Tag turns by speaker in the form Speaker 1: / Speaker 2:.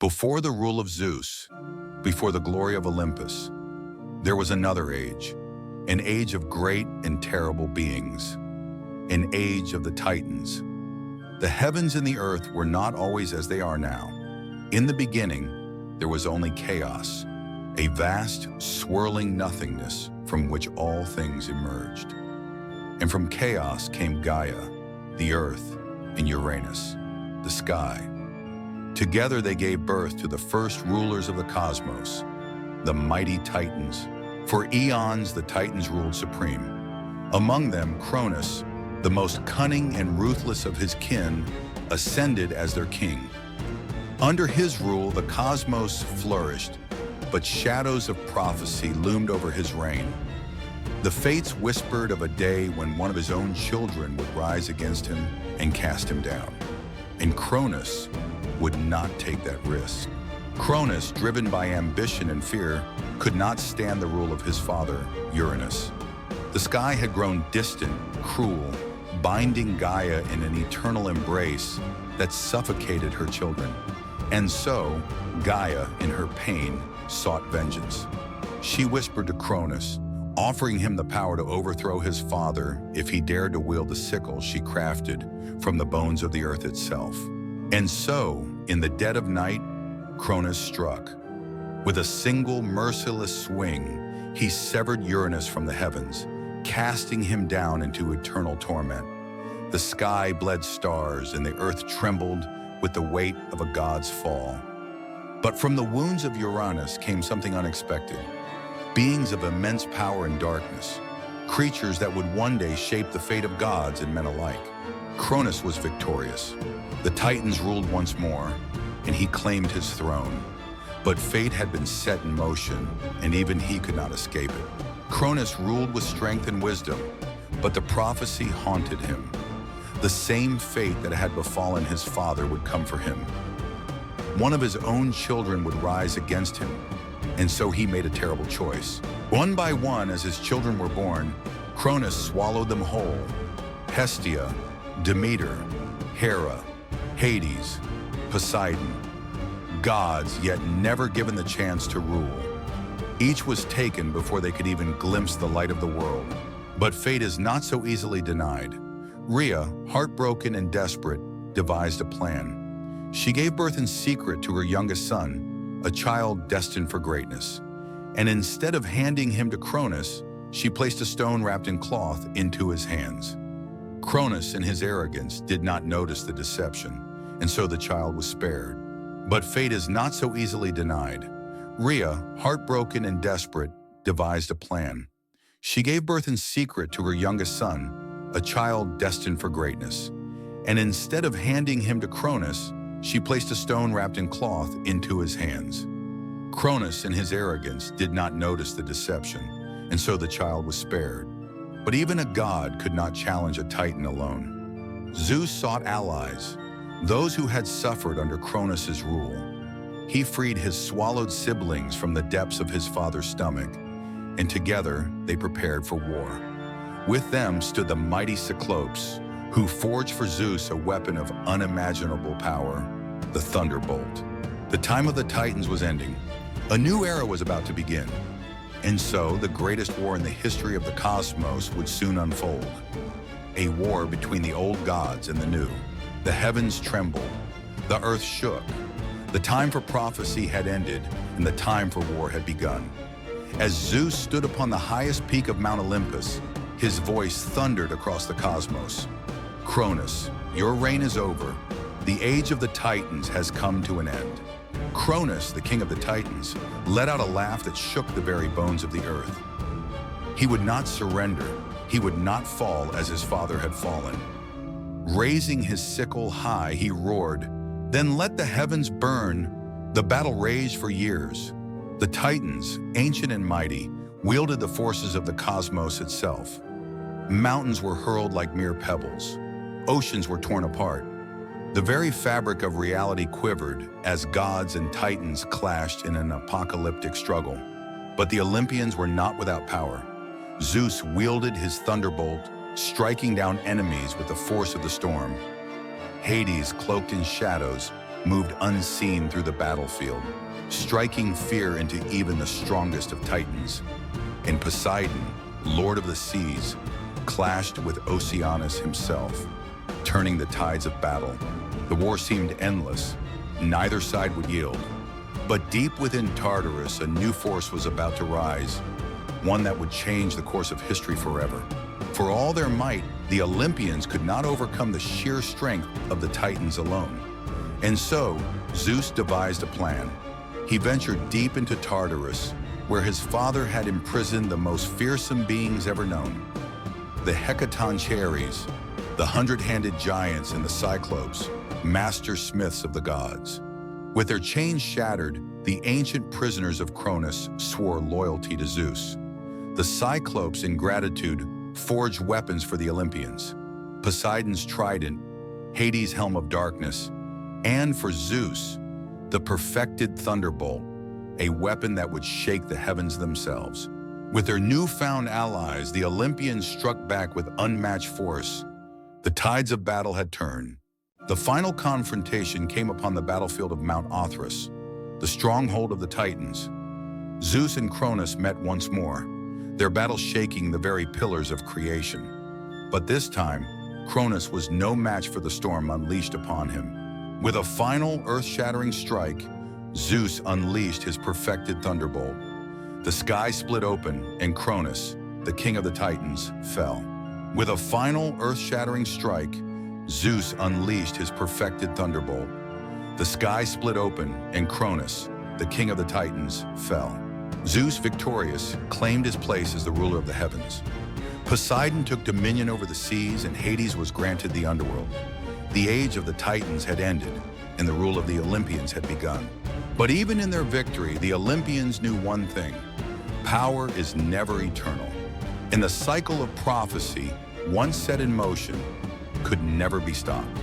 Speaker 1: Before the rule of Zeus, before the glory of Olympus, there was another age, an age of great and terrible beings, an age of the Titans. The heavens and the earth were not always as they are now. In the beginning, there was only chaos, a vast, swirling nothingness from which all things emerged. And from chaos came Gaia, the earth, and Uranus, the sky. Together they gave birth to the first rulers of the cosmos, the mighty Titans. For eons, the Titans ruled supreme. Among them, Cronus, the most cunning and ruthless of his kin, ascended as their king. Under his rule, the cosmos flourished, but shadows of prophecy loomed over his reign. The fates whispered of a day when one of his own children would rise against him and cast him down. And Cronus would not take that risk. Cronus, driven by ambition and fear, could not stand the rule of his father, Uranus. The sky had grown distant, cruel, binding Gaia in an eternal embrace that suffocated her children. And so, Gaia, in her pain, sought vengeance. She whispered to Cronus, offering him the power to overthrow his father if he dared to wield the sickle she crafted from the bones of the earth itself. And so, in the dead of night, Cronus struck. With a single merciless swing, he severed Uranus from the heavens, casting him down into eternal torment. The sky bled stars and the earth trembled with the weight of a god's fall. But from the wounds of Uranus came something unexpected. Beings of immense power and darkness, creatures that would one day shape the fate of gods and men alike. Cronus was victorious. The Titans ruled once more, and he claimed his throne. But fate had been set in motion, and even he could not escape it. Cronus ruled with strength and wisdom, but the prophecy haunted him. The same fate that had befallen his father would come for him. One of his own children would rise against him, and so he made a terrible choice. One by one, as his children were born, Cronus swallowed them whole. Hestia, Demeter, Hera, Hades, Poseidon, gods yet never given the chance to rule. Each was taken before they could even glimpse the light of the world. But fate is not so easily denied. Rhea, heartbroken and desperate, devised a plan. She gave birth in secret to her youngest son, a child destined for greatness. And instead of handing him to Cronus, she placed a stone wrapped in cloth into his hands. Cronus, in his arrogance, did not notice the deception, and so the child was spared. But fate is not so easily denied. Rhea, heartbroken and desperate, devised a plan. She gave birth in secret to her youngest son, a child destined for greatness. And instead of handing him to Cronus, she placed a stone wrapped in cloth into his hands. Cronus, in his arrogance, did not notice the deception, and so the child was spared. But even a god could not challenge a Titan alone. Zeus sought allies, those who had suffered under Cronus's rule. He freed his swallowed siblings from the depths of his father's stomach, and together they prepared for war. With them stood the mighty Cyclopes, who forged for Zeus a weapon of unimaginable power, the thunderbolt. The time of the Titans was ending. A new era was about to begin. And so, the greatest war in the history of the cosmos would soon unfold. A war between the old gods and the new. The heavens trembled. The earth shook. The time for prophecy had ended, and the time for war had begun. As Zeus stood upon the highest peak of Mount Olympus, his voice thundered across the cosmos. Cronus, your reign is over. The age of the Titans has come to an end. Cronus, the king of the Titans, let out a laugh that shook the very bones of the earth. He would not surrender. He would not fall as his father had fallen. Raising his sickle high, he roared, "Then let the heavens burn." The battle raged for years. The Titans, ancient and mighty, wielded the forces of the cosmos itself. Mountains were hurled like mere pebbles. Oceans were torn apart. The very fabric of reality quivered as gods and Titans clashed in an apocalyptic struggle. But the Olympians were not without power. Zeus wielded his thunderbolt, striking down enemies with the force of the storm. Hades, cloaked in shadows, moved unseen through the battlefield, striking fear into even the strongest of Titans. And Poseidon, lord of the seas, clashed with Oceanus himself, turning the tides of battle. The war seemed endless. Neither side would yield. But deep within Tartarus, a new force was about to rise, one that would change the course of history forever. For all their might, the Olympians could not overcome the sheer strength of the Titans alone. And so, Zeus devised a plan. He ventured deep into Tartarus, where his father had imprisoned the most fearsome beings ever known. The Hecatoncheires, the hundred-handed giants and the Cyclopes, master smiths of the gods. With their chains shattered, the ancient prisoners of Cronus swore loyalty to Zeus. The Cyclopes, in gratitude, forged weapons for the Olympians. Poseidon's trident, Hades' helm of darkness, and for Zeus, the perfected thunderbolt, a weapon that would shake the heavens themselves. With their newfound allies, the Olympians struck back with unmatched force. The tides of battle had turned. The final confrontation came upon the battlefield of Mount Othrys, the stronghold of the Titans. Zeus and Cronus met once more, their battle shaking the very pillars of creation. But this time, Cronus was no match for the storm unleashed upon him. With a final earth-shattering strike, Zeus unleashed his perfected thunderbolt. The sky split open, and Cronus, the king of the Titans, fell. With a final earth-shattering strike, Zeus unleashed his perfected thunderbolt. The sky split open, and Cronus, the king of the Titans, fell. Zeus, victorious, claimed his place as the ruler of the heavens. Poseidon took dominion over the seas, and Hades was granted the underworld. The age of the Titans had ended, and the rule of the Olympians had begun. But even in their victory, the Olympians knew one thing: power is never eternal. And the cycle of prophecy, once set in motion, could never be stopped.